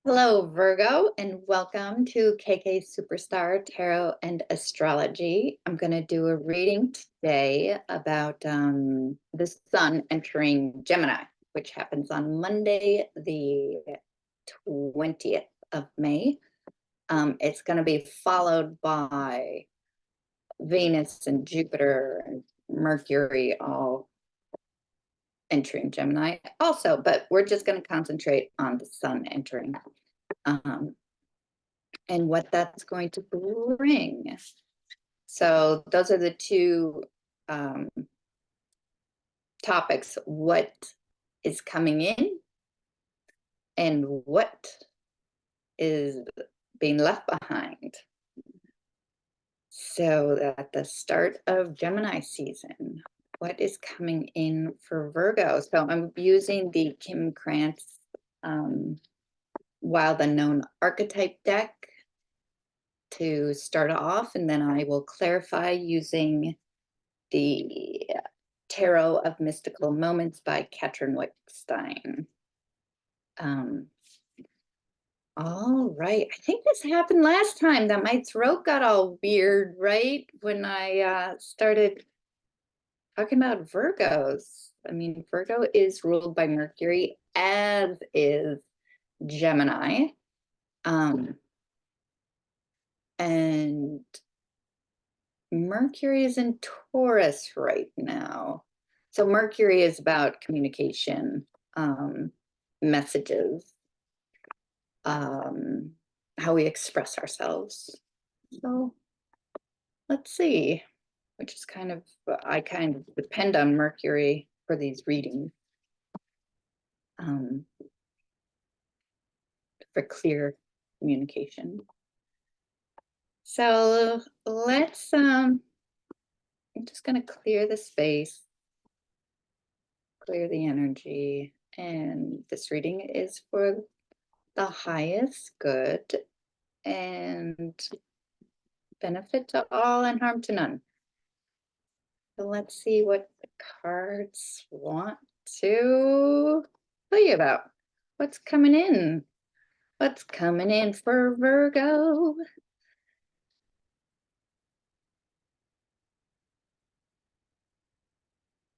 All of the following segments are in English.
Hello, Virgo, and welcome to KK Superstar Tarot and Astrology. I'm going to do a reading today about the sun entering Gemini, which happens on Monday, the 20th of May. It's going to be followed by Venus and Jupiter and Mercury all entering Gemini also, but we're just going to concentrate on the sun entering. And what that's going to bring. So those are the two topics: what is coming in and what is being left behind. So at the start of Gemini season, what is coming in for Virgo? So I'm using the Kim Krantz Wild Unknown Archetype deck to start off, and then I will clarify using the Tarot of Mystical Moments by Katrin Wickstein. All right, I think this happened last time that my throat got all weird, right? When I started talking about Virgos. I mean, Virgo is ruled by Mercury, as is Gemini. And Mercury is in Taurus right now. So Mercury is about communication, messages, how we express ourselves. So let's see, which is I kind of depend on Mercury for these readings, for clear communication. So let's, I'm just going to clear the space, clear the energy, and this reading is for the highest good and benefit to all and harm to none. So let's see what the cards want to tell you about. What's coming in? What's coming in for Virgo?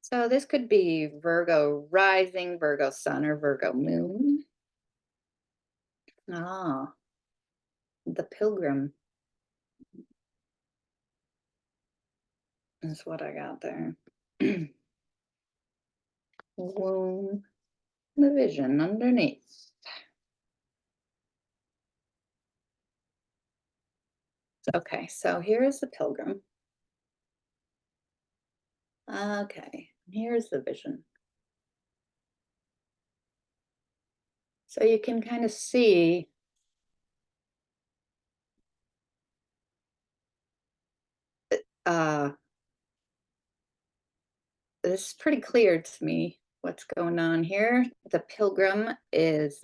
So this could be Virgo rising, Virgo sun, or Virgo moon. Ah, the Pilgrim is what I got there. Womb, the vision underneath. Okay, so here's the Pilgrim. Okay, here's the vision. So you can kind of see this is pretty clear to me what's going on here. The Pilgrim is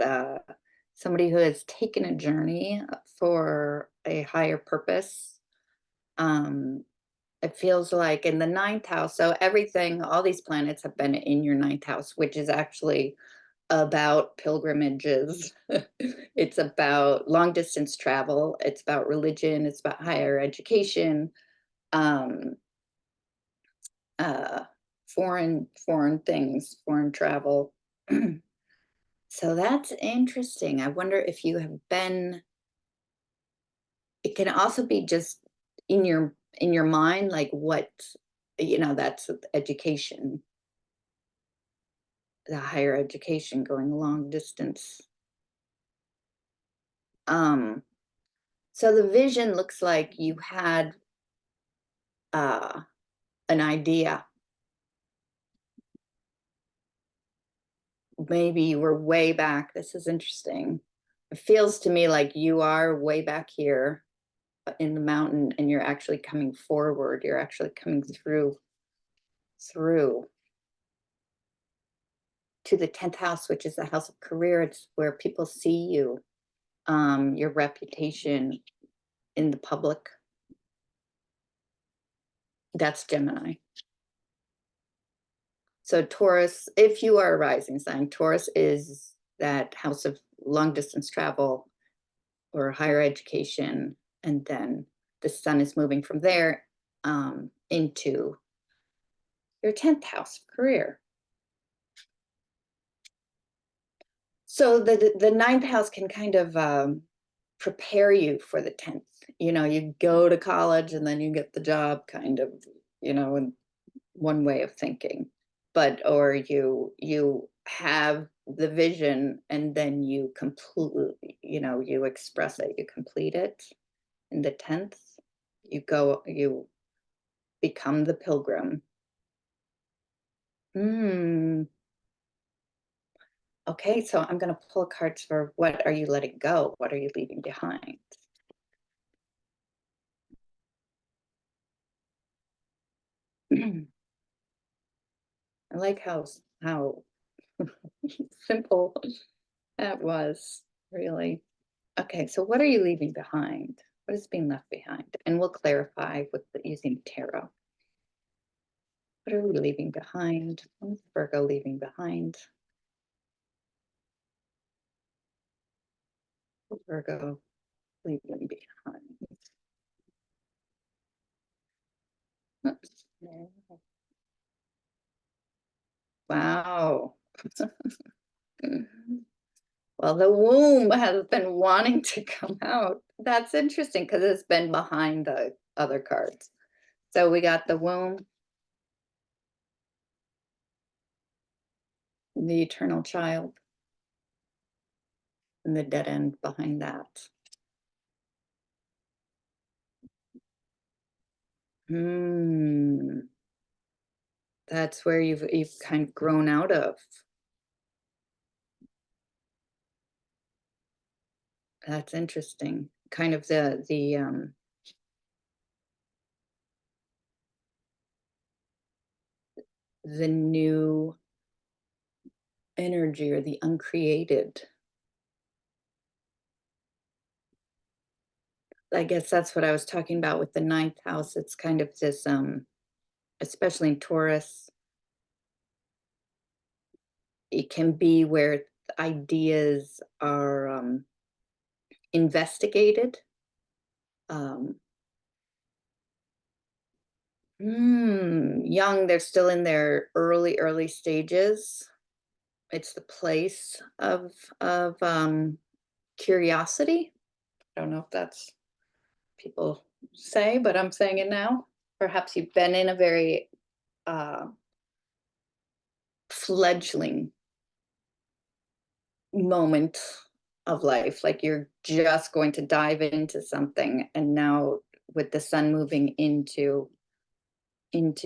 somebody who has taken a journey for a higher purpose. It feels like in the ninth house, so everything, all these planets have been in your ninth house, which is actually about pilgrimages. It's about long distance travel. It's about religion. It's about higher education. Foreign things, foreign travel. So that's interesting. I wonder if you have been, it can also be just in your mind, like what, that's education, the higher education, going a long distance. So the vision looks like you had an idea. Maybe you were way back. This is interesting. It feels to me like you are way back here in the mountain and you're actually coming forward. You're actually coming through to the 10th house, which is the house of career. It's where people see you, your reputation in the public. That's Gemini. So Taurus, if you are a rising sign, Taurus is that house of long distance travel or higher education, and then the sun is moving from there into your 10th house career. So the ninth house can kind of prepare you for the 10th. You know, you go to college and then you get the job, kind of, you know, in one way of thinking. But or you have the vision and then you completely, you know, you express it, you complete it. In the 10th, you become the pilgrim. Mm. Okay, so I'm going to pull cards for what are you letting go? What are you leaving behind? I like how simple that was, really. Okay, so what are you leaving behind? What is being left behind? And we'll clarify with using tarot. What are we leaving behind? What is Virgo leaving behind? Virgo leaving behind. Oops. Wow. Well, the womb has been wanting to come out. That's interesting because it's been behind the other cards. So we got the womb, the eternal child, and the dead end behind that. That's where you've kind of grown out of. That's interesting. Kind of the new energy or the uncreated. I guess that's what I was talking about with the ninth house. It's kind of this, especially in Taurus, it can be where ideas are investigated. Young, they're still in their early stages. It's the place of curiosity. I don't know if that's people say, but I'm saying it now. Perhaps you've been in a very fledgling moment of life, like you're just going to dive into something, and now with the sun moving into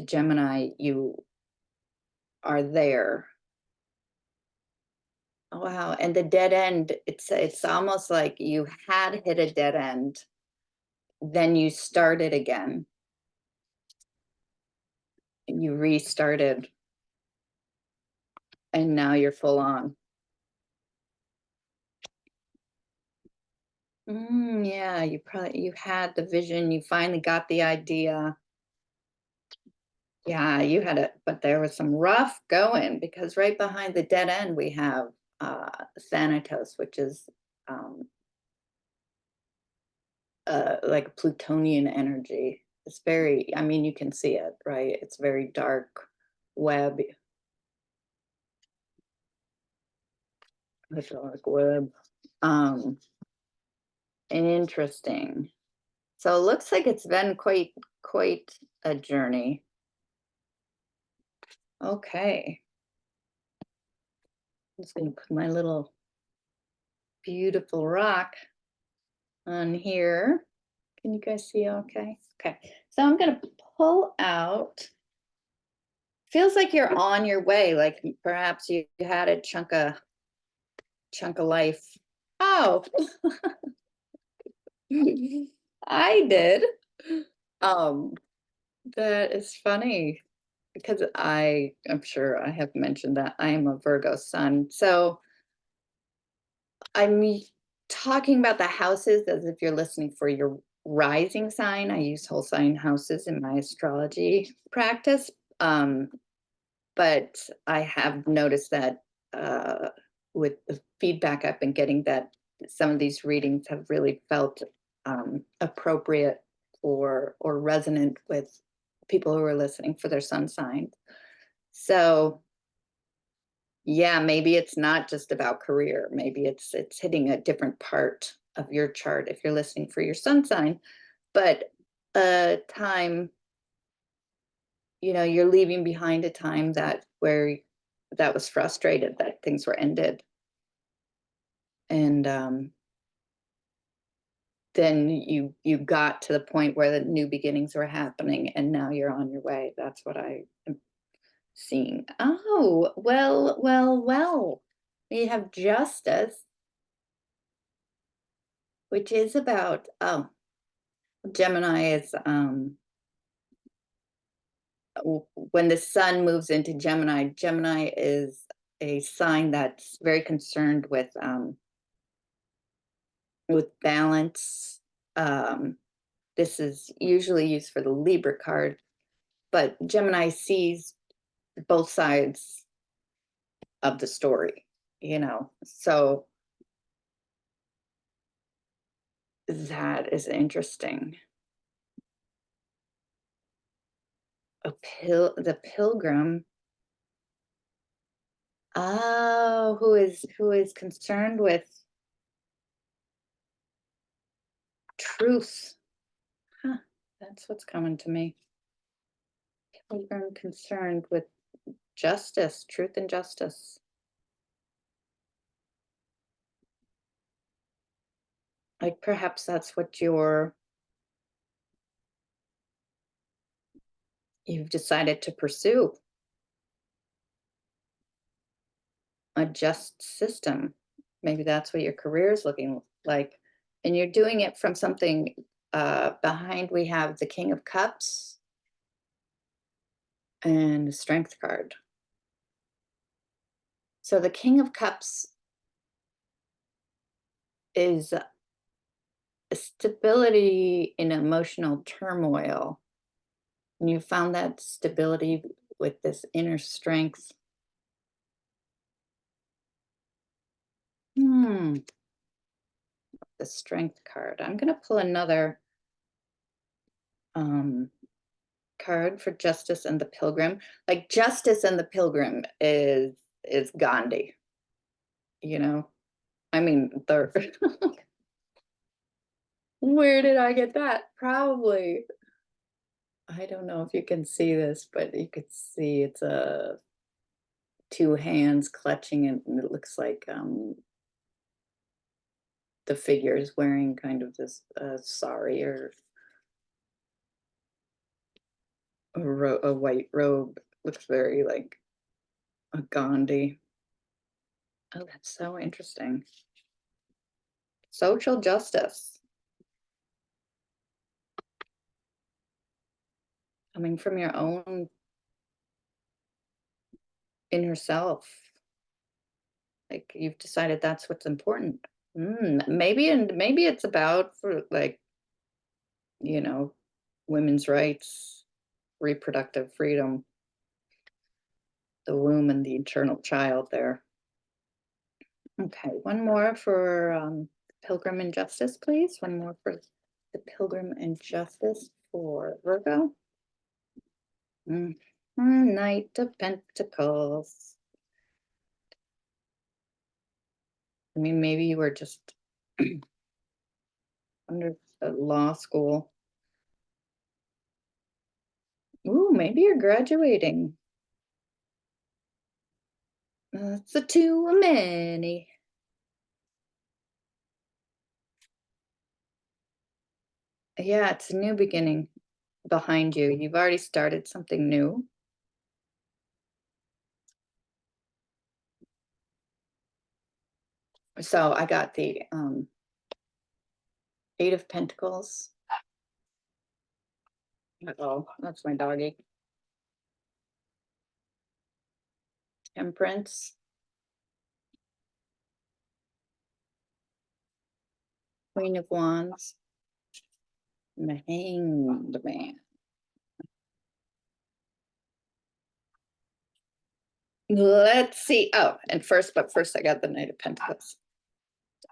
Gemini, you are there. Oh, wow. And the dead end, it's almost like you had hit a dead end, then you started again. You restarted, and now you're full on. Yeah, you had the vision, you finally got the idea. Yeah, you had it, but there was some rough going because right behind the dead end we have Thanatos, which is like a Plutonian energy. It's very, I mean, you can see it, right? It's very dark web. The dark web. Interesting. So it looks like it's been quite a journey. Okay. I'm just gonna put my little beautiful rock on here. Can you guys see okay? Okay. So I'm gonna pull out. Feels like you're on your way, like perhaps you had a chunk of life. Oh, I did. Um, that is funny because I'm sure I have mentioned that I am a Virgo sun. So I'm talking about the houses as if you're listening for your rising sign. I use whole sign houses in my astrology practice. But I have noticed that with the feedback I've been getting, that some of these readings have really felt appropriate or resonant with people who are listening for their sun signs. So yeah, maybe it's not just about career. Maybe it's hitting a different part of your chart if you're listening for your sun sign. But a time, you're leaving behind a time that was frustrated that things were ended. And then you got to the point where the new beginnings were happening, and now you're on your way. That's what I am seeing. Oh, well, well, well. We have justice, which is about, Gemini is, when the sun moves into Gemini. Gemini is a sign that's very concerned with balance. This is usually used for the Libra card, but Gemini sees both sides of the story, so that is interesting. The pilgrim. Oh, who is concerned with truth. Huh, that's what's coming to me. Pilgrim concerned with justice, truth and justice. Like perhaps that's what you've decided to pursue, a just system. Maybe that's what your career is looking like. And you're doing it from something behind. We have the King of Cups and the Strength card. So the King of Cups is a stability in emotional turmoil. And you found that stability with this inner strength. The Strength card. I'm going to pull another card for Justice and the Pilgrim. Like Justice and the Pilgrim is Gandhi. I mean, where did I get that? Probably. I don't know if you can see this, but you could see it's two hands clutching, and it looks like the figure is wearing kind of this sari or a white robe. Looks very like a Gandhi. Oh, that's so interesting. Social justice coming from your own inner self. Like you've decided that's what's important. Maybe it's about for like, you know, women's rights, reproductive freedom, the womb and the eternal child there. Okay, one more for Pilgrim and Justice, please. One more for the Pilgrim and Justice for Virgo. Knight of Pentacles. I mean, maybe you were just under law school. Ooh, maybe you're graduating. That's a too many. Yeah, it's a new beginning behind you. You've already started something new. So I got the Eight of Pentacles. Uh-oh, that's my doggy. Temperance. Queen of Wands. And the Hanged Man. Let's see. Oh, and first I got the Knight of Pentacles.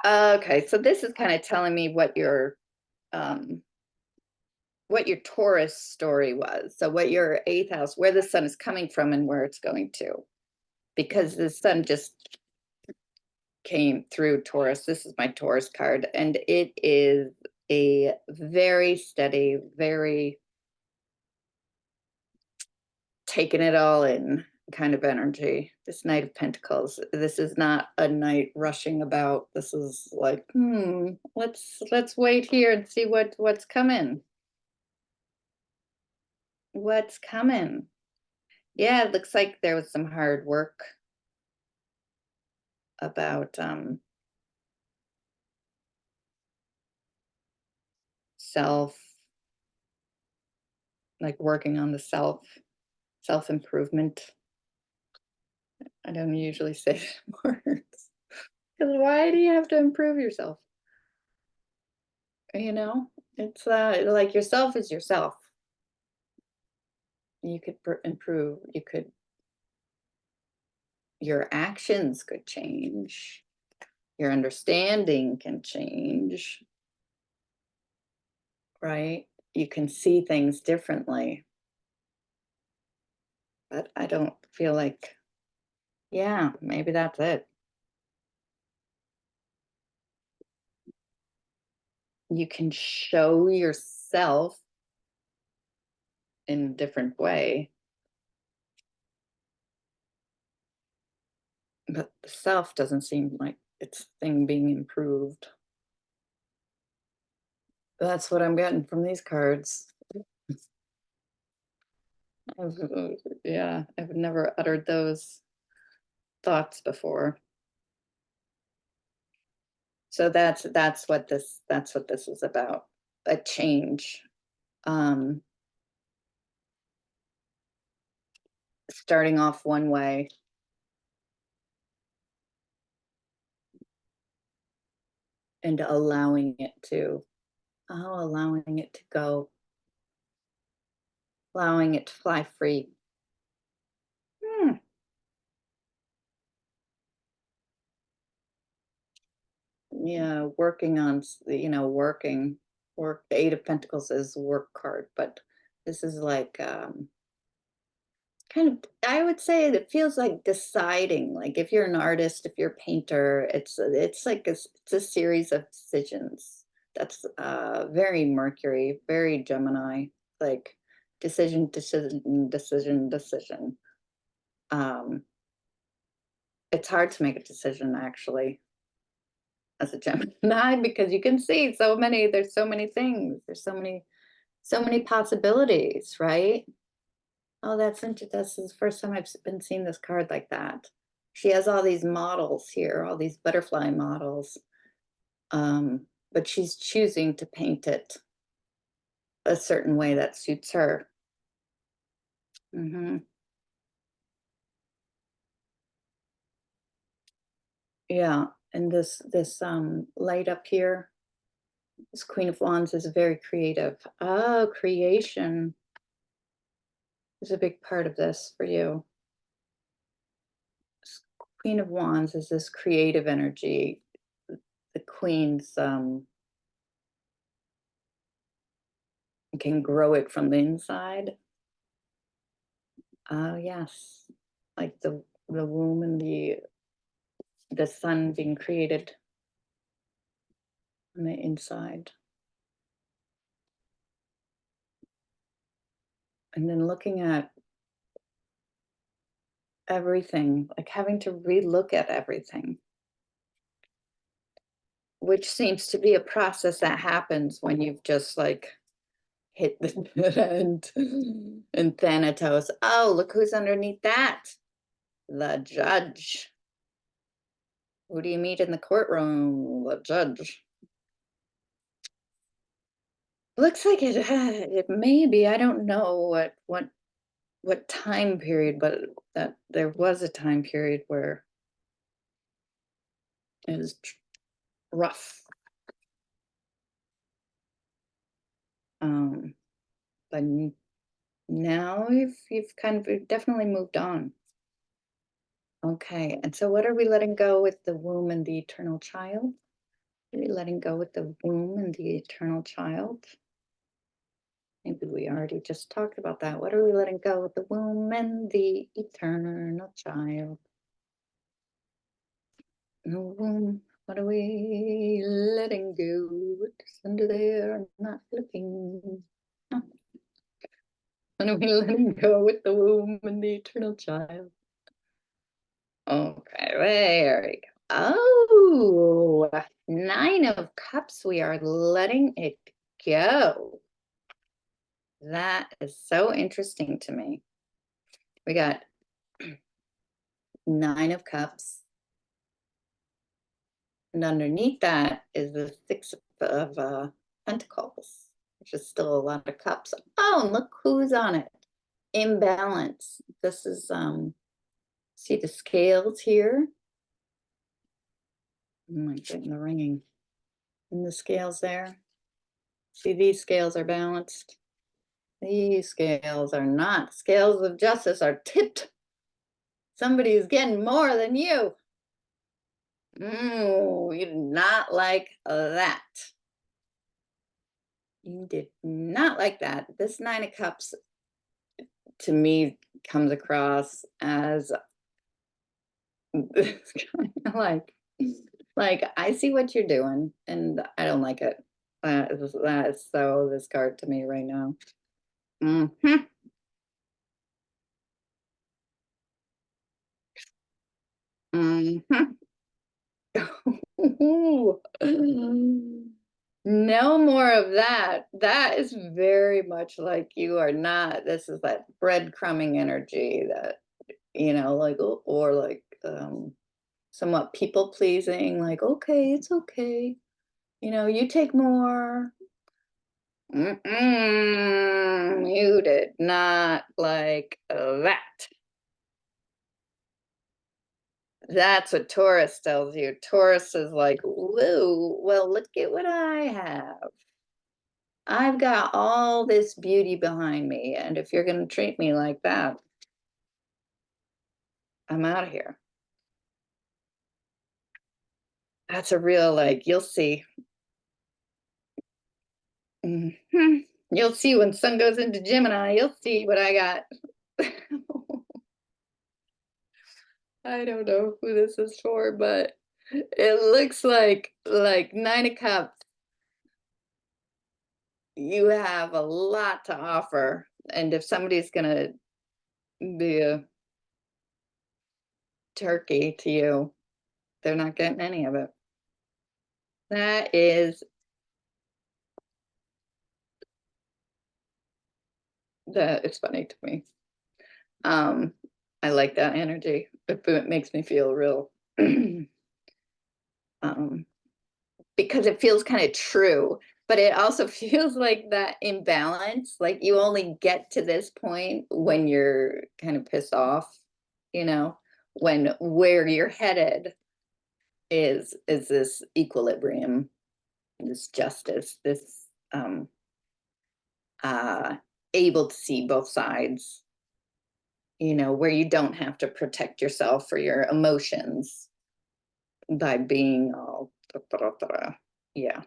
Okay, so this is kind of telling me um what your Taurus story was. So what your eighth house, where the sun is coming from and where it's going to. Because the sun just came through Taurus. This is my Taurus card, and it is a very steady, very taking it all in kind of energy. This Knight of Pentacles. This is not a knight rushing about. This is like, let's wait here and see what's coming. What's coming? Yeah, it looks like there was some hard work about self, like working on the self improvement. I don't usually say words because why do you have to improve yourself? You know, it's like yourself is yourself. You could improve. You could, your actions could change. Your understanding can change, right? You can see things differently. But I don't feel like, yeah, maybe that's it. You can show yourself in a different way, but the self doesn't seem like it's thing being improved. That's what I'm getting from these cards. Yeah, I've never uttered those thoughts before. So that's what this is about. A change. Um, Starting off one way and allowing it to go, allowing it to fly free. Hmm. Yeah, working on, work. The Eight of Pentacles is work card, but this is like kind of, I would say it feels like deciding, like if you're an artist, if you're a painter, it's like it's a series of decisions. That's very Mercury, very Gemini, like decision, decision, decision, decision. Um, it's hard to make a decision actually as a Gemini because you can see there's so many things, there's so many possibilities, right? Oh, that's interesting. This is the first time I've been seeing this card like that. She has all these models here, all these butterfly models, but she's choosing to paint it a certain way that suits her. Hmm. Yeah, and this light up here, this Queen of Wands is very creative. Oh, creation is a big part of this for you. Queen of Wands is this creative energy. The queens can grow it from the inside. Oh yes, like the womb and the sun being created on the inside, and then looking at everything, like having to relook at everything, which seems to be a process that happens when you've just like hit the dead end. And Thanatos, oh, look who's underneath that. The judge. Who do you meet in the courtroom? The judge. Looks like it may be. I don't know what time period, but that there was a time period where it was rough. Um, but now you've kind of definitely moved on. Okay, and so what are we letting go with the womb and the eternal child? Are we letting go with the womb and the eternal child? Maybe we already just talked about that. What are we letting go with the womb and the eternal child? The womb, what are we letting go? What's under there? Not looking. Huh. What are we letting go with the womb and the eternal child? Okay, there we go. Oh, 9 of Cups. We are letting it go. That is so interesting to me. We got 9 of Cups. And underneath that is the 6 of Pentacles, which is still a lot of cups. Oh, and look who's on it. Imbalance. This is, see the scales here? Oh, I'm getting the ringing. And the scales there. See, these scales are balanced. These scales are not. Scales of justice are tipped. Somebody's getting more than you. You did not like that. You did not like that. This 9 of Cups to me comes across as kind of like I see what you're doing and I don't like it. That is so this card to me right now. Mm-hmm. Mm-hmm. No more of that. That is very much like you are not. This is that breadcrumbing energy that, like, or like, somewhat people pleasing, like, okay, it's okay. You take more. You did not like that. That's what Taurus tells you. Taurus is like, whoa, well, look at what I have. I've got all this beauty behind me. And if you're going to treat me like that, I'm out of here. That's a real, like, you'll see. Mhm. You'll see when sun goes into Gemini, you'll see what I got. I don't know who this is for, but it looks like 9 of Cups. You have a lot to offer, and if somebody's gonna be a turkey to you, they're not getting any of it. That is that is funny to me. Um, I like that energy. It makes me feel real, um, because it feels kind of true, but it also feels like that imbalance. Like you only get to this point when you're kind of pissed off, you know, when where you're headed is this equilibrium, this justice, this uh able to see both sides, where you don't have to protect yourself or your emotions by being all yeah.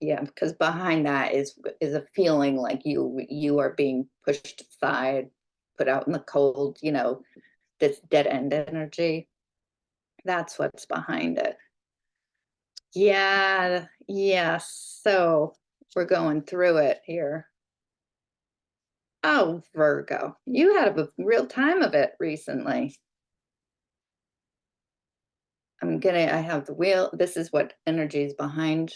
Yeah, because behind that is a feeling like you are being pushed aside, put out in the cold, this dead end energy. That's what's behind it. Yeah, yes. So we're going through it here. Oh, Virgo, you had a real time of it recently. I have the wheel. This is what energy is behind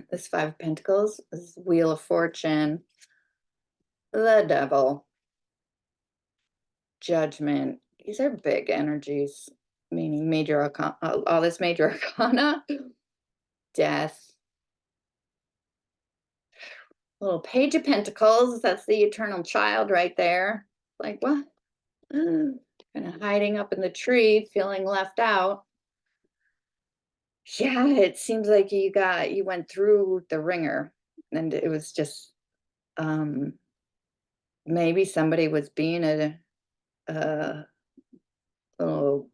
this 5 of Pentacles. This is Wheel of Fortune, the Devil, Judgment. These are big energies, meaning major arcana, all this major arcana, death, little Page of Pentacles. That's the eternal child right there. Like, what? Kind of hiding up in the tree, feeling left out. Yeah, it seems like you went through the ringer, and it was just um maybe somebody was being a little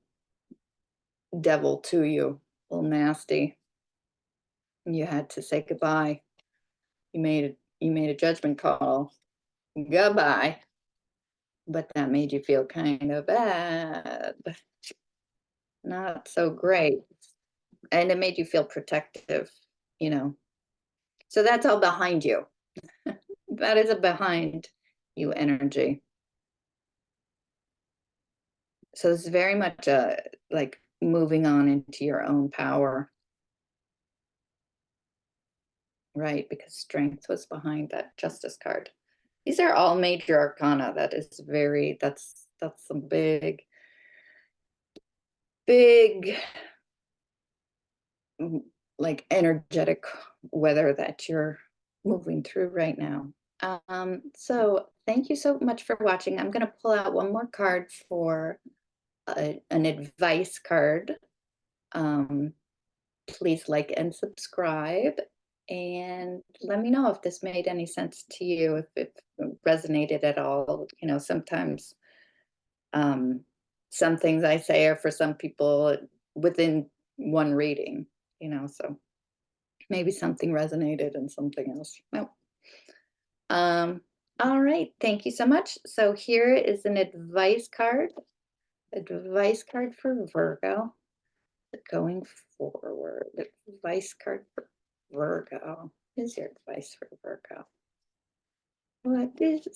devil to you, a little nasty. And you had to say goodbye. You made a judgment call. Goodbye. But that made you feel kind of bad. Not so great. And it made you feel protective, you know. So that's all behind you. That is a behind you energy. So it's very much like moving on into your own power, right? Because strength was behind that justice card. These are all major arcana. That's some big like energetic weather that you're moving through right now. So thank you so much for watching. I'm going to pull out one more card for an advice card. Please like and subscribe, and let me know if this made any sense to you, if it resonated at all. You know, sometimes some things I say are for some people within one reading, you know, so maybe something resonated and something else. No. All right, thank you so much. So here is an advice card for Virgo going forward. Advice card for Virgo. Is your advice for Virgo? What is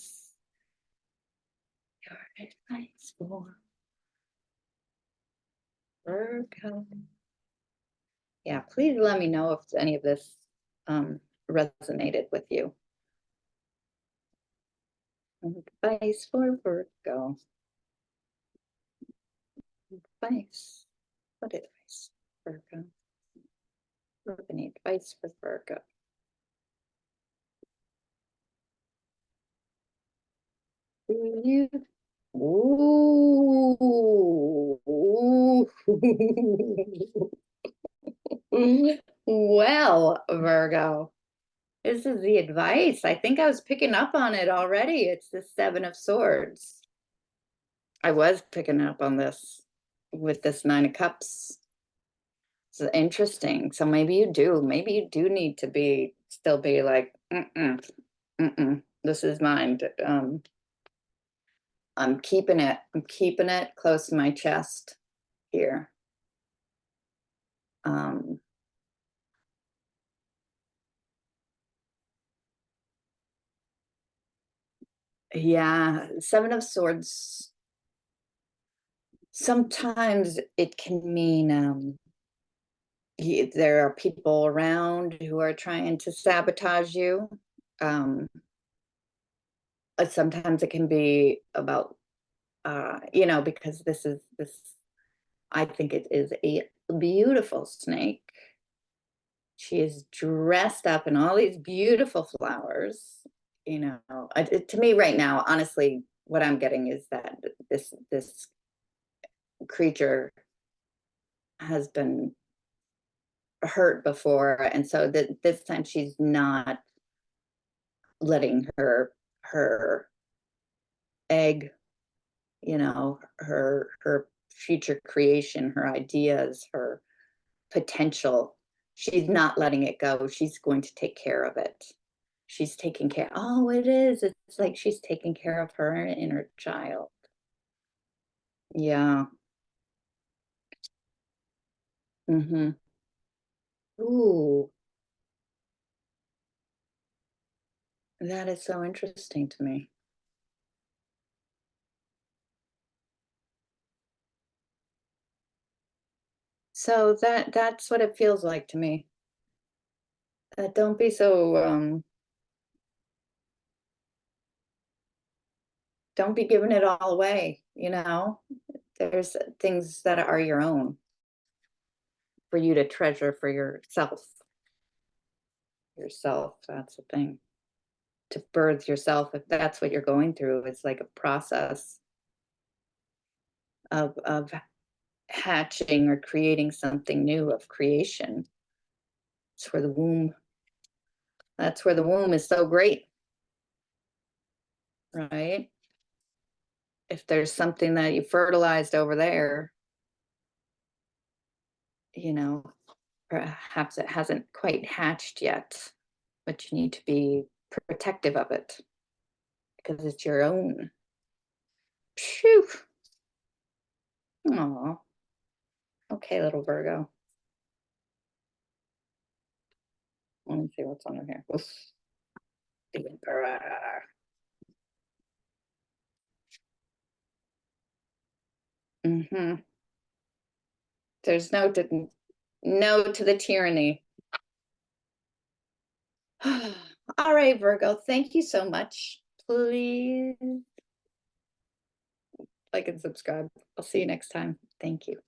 your advice for Virgo? Yeah, please let me know if any of this resonated with you. Advice for Virgo. Advice. What advice, Virgo? Any advice for Virgo? You. Ooh. Well, Virgo, this is the advice. I think I was picking up on it already. It's the Seven of Swords. I was picking up on this with this Nine of Cups. It's interesting. So maybe you do. Maybe you do need to still be like, this is mine. I'm keeping it. I'm keeping it close to my chest here. Yeah, Seven of Swords. Sometimes it can mean there are people around who are trying to sabotage you. Sometimes it can be about, you know, because this, I think it is a beautiful snake. She is dressed up in all these beautiful flowers. You know, to me right now, honestly, what I'm getting is that this creature has been hurt before, and so this time she's not letting her egg, you know, her future creation, her ideas, her potential, she's not letting it go. She's going to take care of it. She's taking care. Oh, it is. It's like she's taking care of her inner child. Yeah. Mm-hmm. Ooh, that is so interesting to me. So that's what it feels like to me. Don't be so don't be giving it all away, you know? There's things that are your own for you to treasure for yourself. Yourself, that's the thing. To birth yourself, if that's what you're going through, it's like a process of hatching or creating something new, of creation. It's where the womb, that's where the womb is so great, right? If there's something that you fertilized over there, you know, perhaps it hasn't quite hatched yet, but you need to be protective of it because it's your own. Phew. Aw. Okay, little Virgo. Let me see what's under here. Oof. The Emperor. There's no to the tyranny. All right, Virgo, thank you so much. Please like and subscribe. I'll see you next time. Thank you.